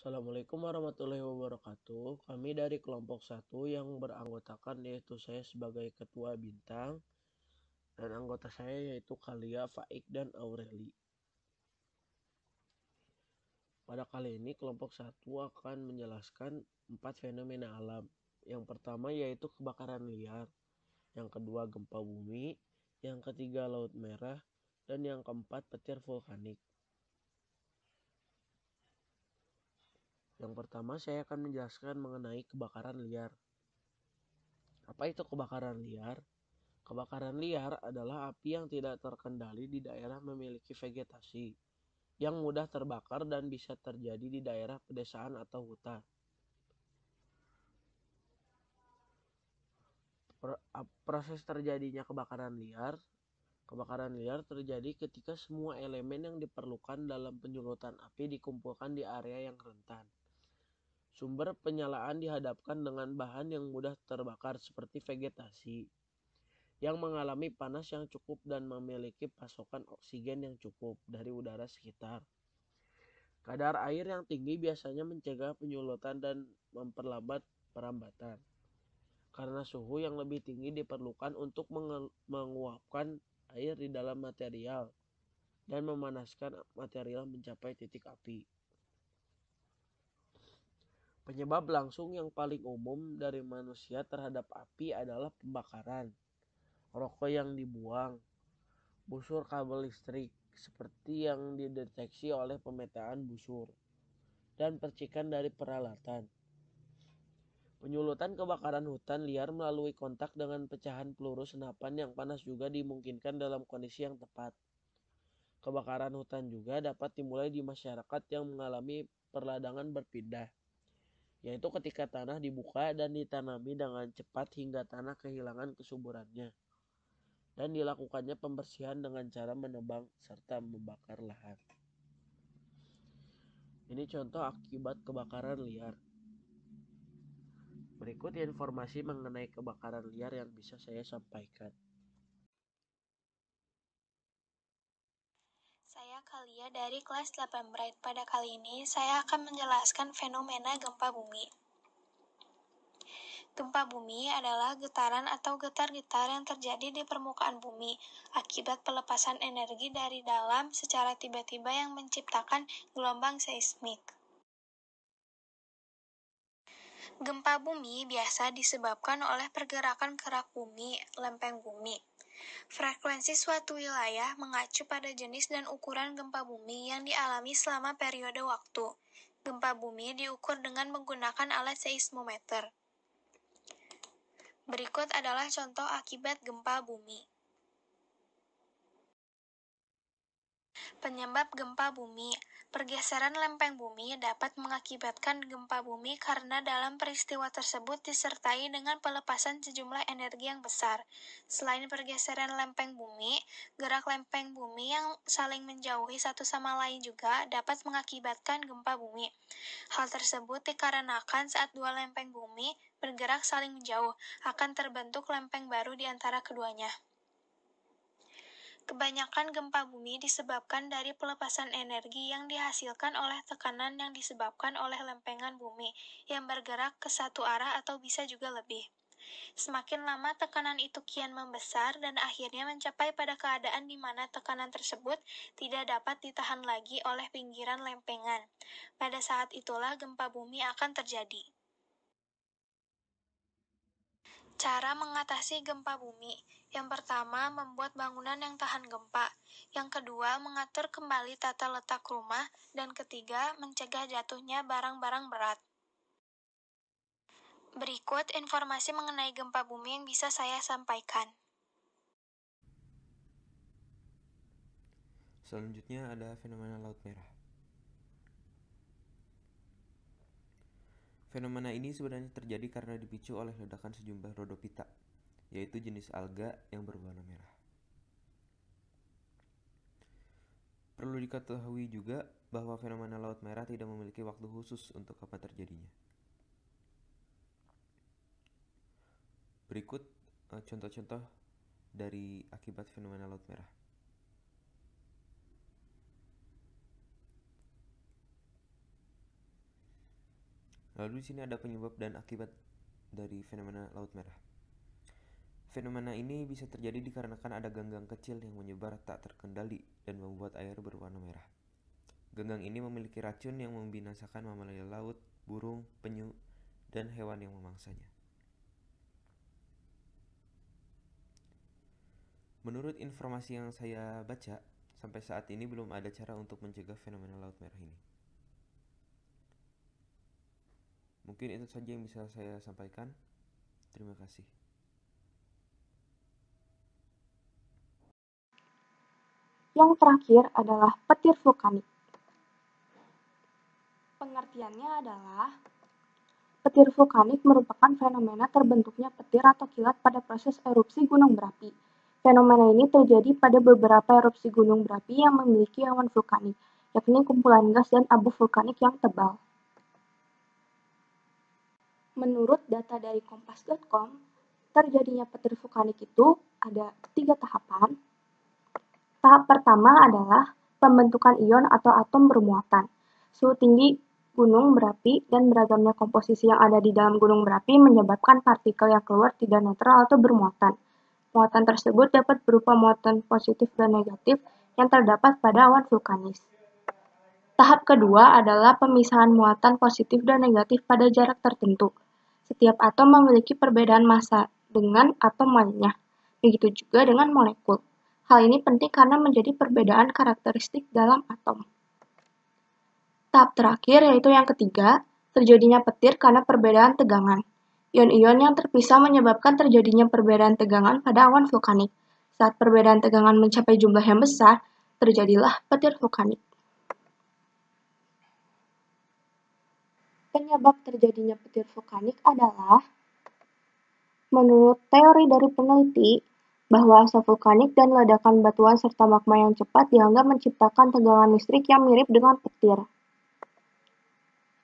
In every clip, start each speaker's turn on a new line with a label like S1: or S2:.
S1: Assalamualaikum warahmatullahi wabarakatuh. Kami dari kelompok 1 yang beranggotakan yaitu saya sebagai ketua bintang dan anggota saya yaitu Kalia, Faik, dan Aureli. Pada kali ini kelompok 1 akan menjelaskan 4 fenomena alam. Yang pertama yaitu kebakaran liar, yang kedua gempa bumi, yang ketiga laut merah, dan yang keempat petir vulkanik. Yang pertama saya akan menjelaskan mengenai kebakaran liar. Apa itu kebakaran liar? Kebakaran liar adalah api yang tidak terkendali di daerah memiliki vegetasi yang mudah terbakar dan bisa terjadi di daerah pedesaan atau hutan. Proses terjadinya kebakaran liar terjadi ketika semua elemen yang diperlukan dalam penyulutan api dikumpulkan di area yang rentan. Sumber penyalaan dihadapkan dengan bahan yang mudah terbakar seperti vegetasi yang mengalami panas yang cukup dan memiliki pasokan oksigen yang cukup dari udara sekitar. Kadar air yang tinggi biasanya mencegah penyulutan dan memperlambat perambatan, karena suhu yang lebih tinggi diperlukan untuk menguapkan air di dalam material dan memanaskan material mencapai titik api. Penyebab langsung yang paling umum dari manusia terhadap api adalah pembakaran, rokok yang dibuang, busur kabel listrik seperti yang dideteksi oleh pemetaan busur, dan percikan dari peralatan. Penyulutan kebakaran hutan liar melalui kontak dengan pecahan peluru senapan yang panas juga dimungkinkan dalam kondisi yang tepat. Kebakaran hutan juga dapat dimulai di masyarakat yang mengalami perladangan berpindah, yaitu ketika tanah dibuka dan ditanami dengan cepat hingga tanah kehilangan kesuburannya, dan dilakukannya pembersihan dengan cara menebang serta membakar lahan. Ini contoh akibat kebakaran liar. Berikut informasi mengenai kebakaran liar yang bisa saya sampaikan.
S2: Saya Kalia dari kelas 8 Bright. Pada kali ini saya akan menjelaskan fenomena gempa bumi. Gempa bumi adalah getaran atau getar-getar yang terjadi di permukaan bumi akibat pelepasan energi dari dalam secara tiba-tiba yang menciptakan gelombang seismik. Gempa bumi biasa disebabkan oleh pergerakan kerak bumi, lempeng bumi. Frekuensi suatu wilayah mengacu pada jenis dan ukuran gempa bumi yang dialami selama periode waktu. Gempa bumi diukur dengan menggunakan alat seismometer. Berikut adalah contoh akibat gempa bumi. Penyebab gempa bumi. Pergeseran lempeng bumi dapat mengakibatkan gempa bumi karena dalam peristiwa tersebut disertai dengan pelepasan sejumlah energi yang besar. Selain pergeseran lempeng bumi, gerak lempeng bumi yang saling menjauhi satu sama lain juga dapat mengakibatkan gempa bumi. Hal tersebut dikarenakan saat dua lempeng bumi bergerak saling menjauh, akan terbentuk lempeng baru di antara keduanya. Kebanyakan gempa bumi disebabkan dari pelepasan energi yang dihasilkan oleh tekanan yang disebabkan oleh lempengan bumi yang bergerak ke satu arah atau bisa juga lebih. Semakin lama tekanan itu kian membesar dan akhirnya mencapai pada keadaan di mana tekanan tersebut tidak dapat ditahan lagi oleh pinggiran lempengan. Pada saat itulah gempa bumi akan terjadi. Cara mengatasi gempa bumi. Yang pertama, membuat bangunan yang tahan gempa. Yang kedua, mengatur kembali tata letak rumah. Dan ketiga, mencegah jatuhnya barang-barang berat. Berikut informasi mengenai gempa bumi yang bisa saya sampaikan.
S3: Selanjutnya ada fenomena laut merah. Fenomena ini sebenarnya terjadi karena dipicu oleh ledakan sejumlah rhodophyta, yaitu jenis alga yang berwarna merah. Perlu diketahui juga bahwa fenomena laut merah tidak memiliki waktu khusus untuk kapan terjadinya. Berikut contoh-contoh dari akibat fenomena laut merah. Lalu di sini ada penyebab dan akibat dari fenomena laut merah. Fenomena ini bisa terjadi dikarenakan ada ganggang kecil yang menyebar tak terkendali dan membuat air berwarna merah. Ganggang ini memiliki racun yang membinasakan mamalia laut, burung, penyu, dan hewan yang memangsanya. Menurut informasi yang saya baca, sampai saat ini belum ada cara untuk mencegah fenomena laut merah ini. Mungkin itu saja yang bisa saya sampaikan. Terima kasih.
S4: Yang terakhir adalah petir vulkanik. Pengertiannya adalah petir vulkanik merupakan fenomena terbentuknya petir atau kilat pada proses erupsi gunung berapi. Fenomena ini terjadi pada beberapa erupsi gunung berapi yang memiliki awan vulkanik, yakni kumpulan gas dan abu vulkanik yang tebal. Menurut data dari kompas.com, terjadinya petir vulkanik itu ada 3 tahapan. Tahap pertama adalah pembentukan ion atau atom bermuatan. Suhu tinggi gunung berapi dan beragamnya komposisi yang ada di dalam gunung berapi menyebabkan partikel yang keluar tidak netral atau bermuatan. Muatan tersebut dapat berupa muatan positif dan negatif yang terdapat pada awan vulkanis. Tahap kedua adalah pemisahan muatan positif dan negatif pada jarak tertentu. Setiap atom memiliki perbedaan massa dengan atom lainnya, begitu juga dengan molekul. Hal ini penting karena menjadi perbedaan karakteristik dalam atom. Tahap terakhir yaitu yang ketiga, terjadinya petir karena perbedaan tegangan. Ion-ion yang terpisah menyebabkan terjadinya perbedaan tegangan pada awan vulkanik. Saat perbedaan tegangan mencapai jumlah yang besar, terjadilah petir vulkanik. Penyebab terjadinya petir vulkanik adalah, menurut teori dari peneliti, bahwa asap vulkanik dan ledakan batuan serta magma yang cepat dianggap menciptakan tegangan listrik yang mirip dengan petir.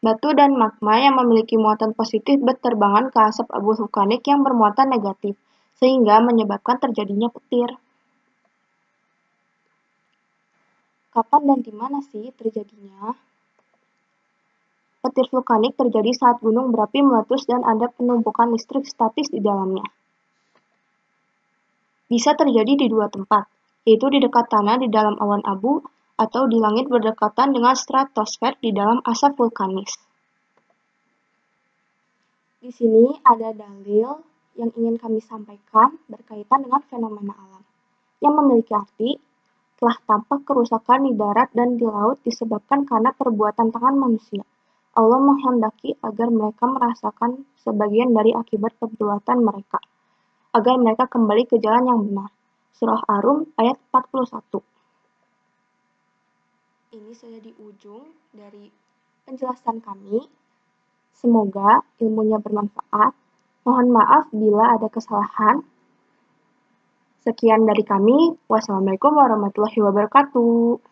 S4: Batu dan magma yang memiliki muatan positif berterbangan ke asap abu vulkanik yang bermuatan negatif, sehingga menyebabkan terjadinya petir. Kapan dan di mana sih terjadinya? Petir vulkanik terjadi saat gunung berapi meletus dan ada penumpukan listrik statis di dalamnya. Bisa terjadi di 2 tempat, yaitu di dekat tanah di dalam awan abu atau di langit berdekatan dengan stratosfer di dalam asap vulkanis. Di sini ada dalil yang ingin kami sampaikan berkaitan dengan fenomena alam, yang memiliki arti telah tampak kerusakan di darat dan di laut disebabkan karena perbuatan tangan manusia. Allah menghendaki agar mereka merasakan sebagian dari akibat perbuatan mereka, agar mereka kembali ke jalan yang benar. Surah Ar-Rum ayat 41. Ini sudah di ujung dari penjelasan kami. Semoga ilmunya bermanfaat. Mohon maaf bila ada kesalahan. Sekian dari kami. Wassalamualaikum warahmatullahi wabarakatuh.